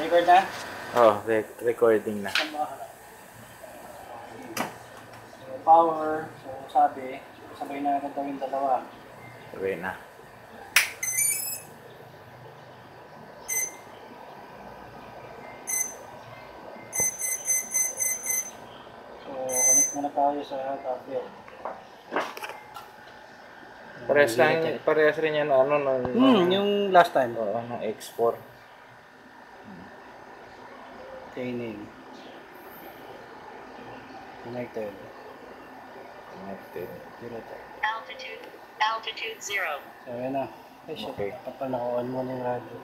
Record na? Oh, recording na. So, power. So, sabi, sabay na natin yung dalawa. Sabay na. So, connect muna tayo sa tablet. Parehas rin yan ano yung last time. Oo, ng X4. Training. Connected. Altitude 0. So, yan na. Ay, shit. Okay. Dapat pa naka-on mo na yung radio.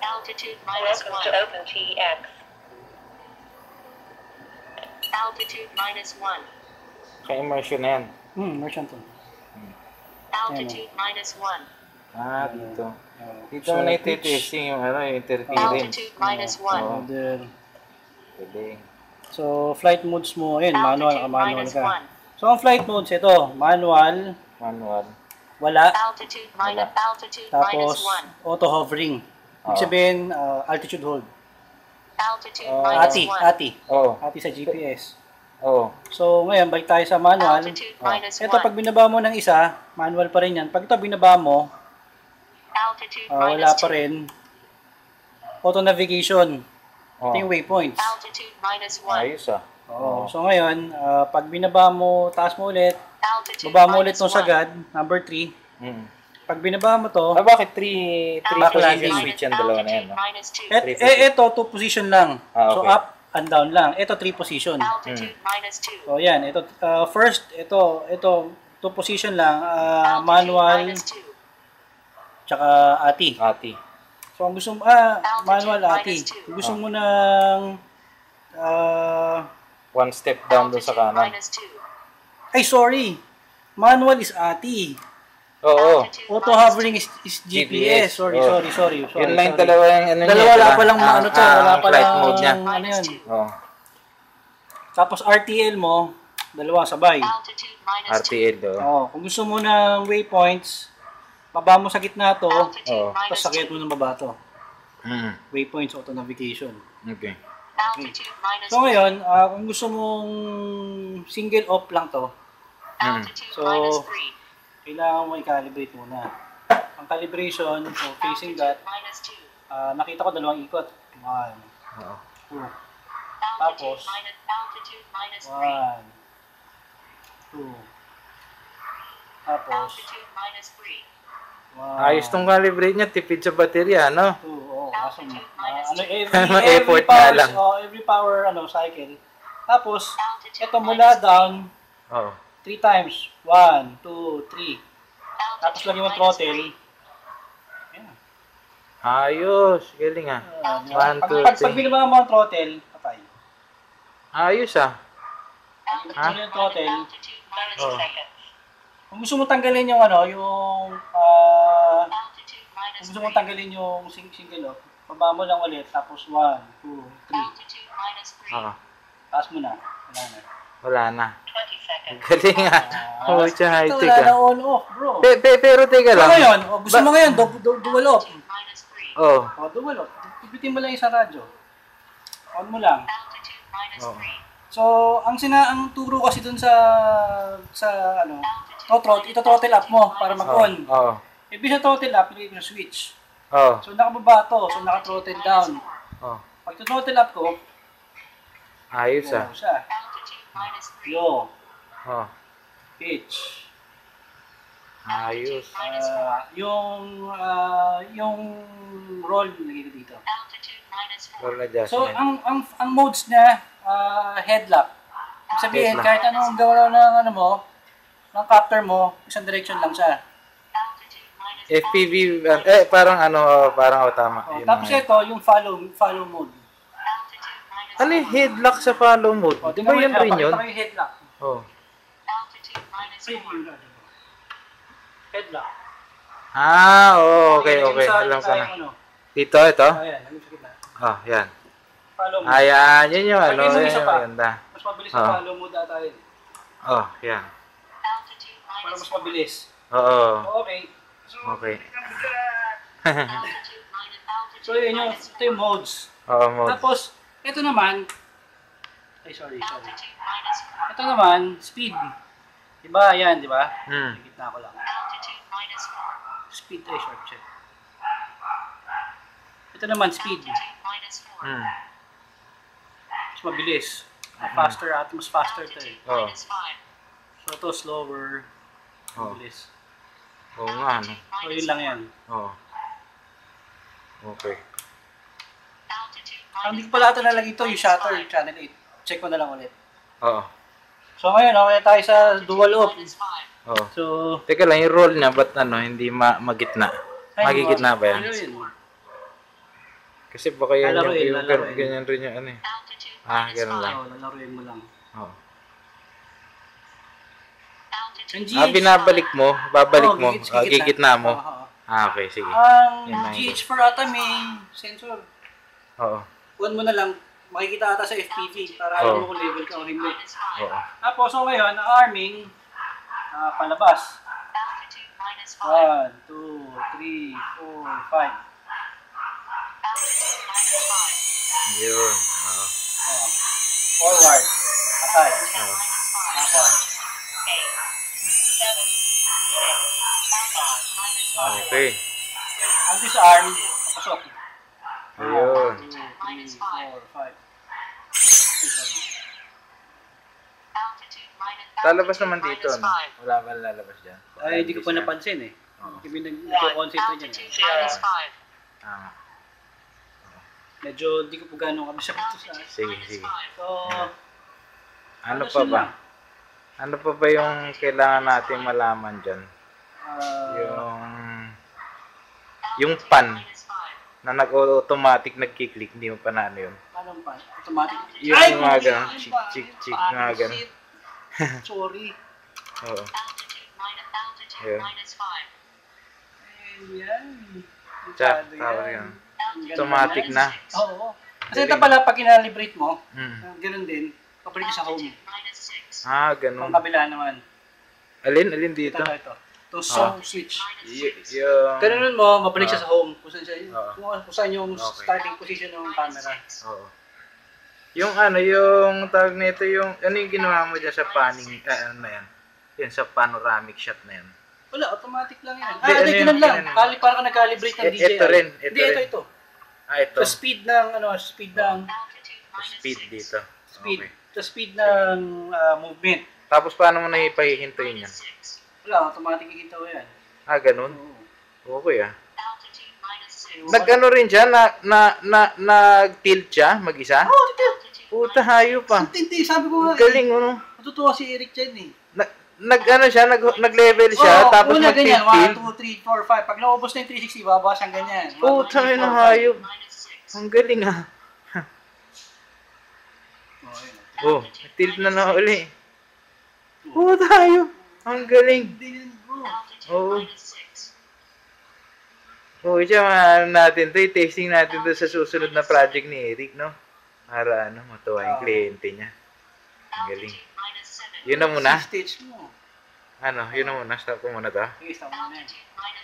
Altitude minus 1. Welcome to OpenTX. Altitude minus 1. Ka-immersion na yan. Merchant to. Altitude minus 1. Ah, dito. Dito So, na iti-testing yung ano, yung interference. Altitude minus 1. Oo. Then, Pwede. so, flight modes mo, ayun, manual, Altitude manual minus ka. 1. So, ang flight modes, ito, manual, Manual. wala, Altitude minus tapos 1. auto hovering. Ibig Oo. sabihin, altitude hold. Altitude minus Ati, 1. ati. Oo. Ati sa GPS. Oo. So, ngayon, balik tayo sa manual. Altitude minus 1. Ito, pag binaba mo ng isa, manual pa rin yan. Pag ito binaba mo, Altitude wala minus pa 2. rin. Auto navigation. Oo. Ito yung waypoints. Altitude minus 1. Ayos ah. Oo. So, ngayon, pag binaba mo, taas mo ulit, Altitude baba mo ulit minus ng 1. sagad, number 3. Mm. Pag binaba mo to, Ah, bakit 3 Backlanding. position switch yan dalawa na yan, no? Minus 2. ito, 2 position lang. Ah, So, okay. up and down lang. Ito, 3 position. Altitude minus 2. So, yan. Ito, first, ito, 2 position lang. Altitude Manual, minus 2. tsaka ati. Ati. So, ang gusto mo, manual ati. Kung gusto mo ng, One step down doon sa Altitude kanan. minus 2. ay, sorry. Manual is ati. Oo. Auto hovering is GPS. GPS. Sorry. Yun lang yung dalawa yung ano Dalawa, wala pa lang ano to. Wala pa flight lang, mode niya. ano yun. Oo. Tapos RTL mo, dalawa sabay. Altitude minus 2. RTL do. Oh, kung gusto mo ng waypoints, baba mo sa gitna to, Altitude Oh. tapos minus sakit 2. mo ng baba to. Mm. Waypoints, auto navigation. Okay. Altitude minus So 3. ngayon, kung gusto mong single op lang to, Altitude So, minus 3. kailangan mo i-calibrate muna. Ang calibration, so facing that, Altitude minus 2. nakita ko dalawang ikot. 1, Oo. 2, Altitude Tapos, minus 3. 1, 2, tapos, Altitude minus 3. 1, Ayos tong calibrate niya, tipid sa baterya, no? 2, awesome. Altitude minus Ano, 2. Effort power, nga lang. every power cycle. Tapos, Altitude ito mula minus 3. down, Oo. 3 times. 1, 2, 3. Tapos lagyan mo Altitude minus throttle. 3. Yan. Ayos. Galing ah. Di ba? 1, 2, Pag 3. binaba mo ang throttle, patay. Ayos ah. Pag mo yung throttle, Altitude minus Oh. seconds. kung gusto mo tanggalin yung Altitude kung minus gusto mo 3. tanggalin yung single lock, baba mo lang ulit, tapos 1, 2, 3. Altitude minus 3. Oo. Taas mo na. Wala na. Wala na. 20 seconds. Galing ah. Oh, siya high Ito, tech wala na ah. on off, bro. Pero teka So lang. ngayon, gusto mo ngayon, dual off. Altitude minus 3. Oh. Dual off. Pipitin mo lang isang radyo. On mo lang. Altitude minus Oh. 3. So, ang turo kasi dun sa ito-throttle up mo para mag-on. Oo. Ibig sa throttle up, ilagay ko sa switch. Oo. So, nakababa to. So, naka-throttle down. Oo. Pag throttle up ko, Ayos ah. siya. Altitude minus 3. Yo, Oo. pitch. Ayos. Yung roll, nilagay ko dito. Altitude minus 4. Roll So, adjustment. ang modes niya, headlock. Ibig sabihin, Headlock. kahit anong gawa ng ng captor mo, isang direction lang siya. Altitude minus FPV, parang tama. Oh, Yun tapos na nga. ito, yung follow mode. Altitude minus Ano yung headlock sa follow mode? Di ba yan rin yun? Pakita ko yung headlock. Oh. Altitude minus 4. Preview na. Headlock. Ah, oh, okay. Yung sa Alam ko gitna na. yung Dito, ito? Ayan, yung sa gitna. Oh, yan. Follow mode. Ayan, yun yung ano. Lagyan mo Yan isa yung pa. maganda. Mas mabilis Ah. ang follow mode ata yun. Oh, yan. Altitude Para minus mas mabilis. Oo. Okay. So, Okay. altitude minus So, yun yung, ito yung modes. Oo, mode. Tapos, ito naman, ay, sorry. Altitude minus 4. Ito naman, speed. Diba, yan, diba? Hmm. Sa gitna ko lang. Altitude minus 4. Speed, ay, short check. Ito naman, speed. Altitude minus 4. Hmm. Mas mabilis. Faster, at mas faster to eh. Oo. Minus 5. So, ito, slower. Oo. Mabilis. Oo nga, no? So, yun lang yan. Oo. Okay. Altitude Hindi minus ko pala ito nalagay ito, yung shutter, channel 8. Check ko na lang ulit. Oo. So, ngayon, okay tayo sa dual op. minus 5. Oo. So, Teka lang, yung roll niya, ba't ano, hindi magitna? Magigitna ba yan? Ano yun? Kasi baka yan Lalaroin, yung lalaroin. ganyan rin yung ano eh. Altitude Ah, minus ganun 5. lang. Oo, lalaroin mo lang. Oo. Altitude Ang Babalik mo, Oo, mo, gigitna mo. Oo. Okay, sige. Ang Yan lang. GH4 ata may sensor. Oo. Kuhan mo na lang, makikita ata sa FPV para Oo. alam mo kung level ka o hindi. minus 5. Oo. Tapos, so ngayon, ang arming, palabas. Altitude minus 5. 1, 2, 3, 4, 5. Altitude minus 5. Yun. Oo. Forward. Patay. Oo. Minus 5. Backward. 8. 7. 6. Countdown. Minus 5. Okay. Ang disarm, papasok. Ayun. 2, 3, 4, 5. Altitude minus Lalabas naman dito, minus no? 5. Wala ba lalabas dyan? Ay, hindi ko pa napansin eh. Oo. Hindi ko 1. nag-concentrate dyan. Altitude Eh. minus 5. Tama. Medyo hindi ko po gano'ng kabisap ito sa... Altitude Sige, minus sige. 5. So, Ano Ano pa sila? ba? Ano pa ba yung kailangan natin malaman dyan? Yung pan Minus 5. na nag-automatic nagkiklik, hindi mo pa na ano yun. anong pa? Automatic. Yung mga puti, ganun, ay, chik, pare, chik, chik, pare, mga ganun. shit. Sorry. Oo. Altitude Yeah. minus 5. Yan. Tsak, Masyado tawag yan. yun. Ang ganda Automatic yan. na. Oo. Kasi ito pala, pag kinalibrate mo, Mm. ganun din, pabalik ka sa home. Altitude minus 6. Ah, Kung ganun. kabila naman. Alin dito? Ito. Itong song switch. Minus 6. Yung... Ganun mo, mabalik siya sa home. Kung saan siya, Oo. kung saan yung Okay. starting position ng camera. Oo. Yung ano, yung tawag nito, yung... Ano yung ginawa mo dyan sa panning... ano na yan? Yan, sa panoramic shot na yan. Wala, automatic lang yan. Hindi, ano Hindi, yun, ganun lang. ganun. Para ka nag-calibrate ng DJI. Ito rin, ito Hindi, rin. ito. Ah, ito. Sa speed ng, speed ng, Altitude minus Speed 6. dito. speed. Okay. Sa speed ng movement. Tapos paano mo na ipahihintuin yan? Minus 6. Wala, automatic kikita ko yan. Ah, ganun? Oo. Okay ah. Altitude minus 6. Nag-ano rin siya, nag-tilt siya mag-isa? Oh, dito. Puta, hayo pa. Ang tindi, sabi ko nga. Galing, ano? Matutuwa si Eric dyan eh. Nag-ano siya, nag-level siya, Oo, tapos una ganyan, 1, nag-tilt. 2, 3, 4, 5. Pag naubos na yung 360, bababa siyang ganyan. 1, 2, Puta, 3, may 4, 5. hayop. Minus 6. Ang galing ah. Oh, ayun. Oh, tilt na uli. Puta, hayop. Ang galing. Hindi yun, bro. Altitude Oo. minus 6. Oh, siya, ano natin to, i-testing natin to sa susunod na project ni Eric, no? Para ano, matuwa yung Oo. kliyente niya. Ang galing. Altitude minus 7. Yun na muna. Stage mo. Ano, yun na muna. Stop ko muna to. Sige, stop mo na yan. Altitude minus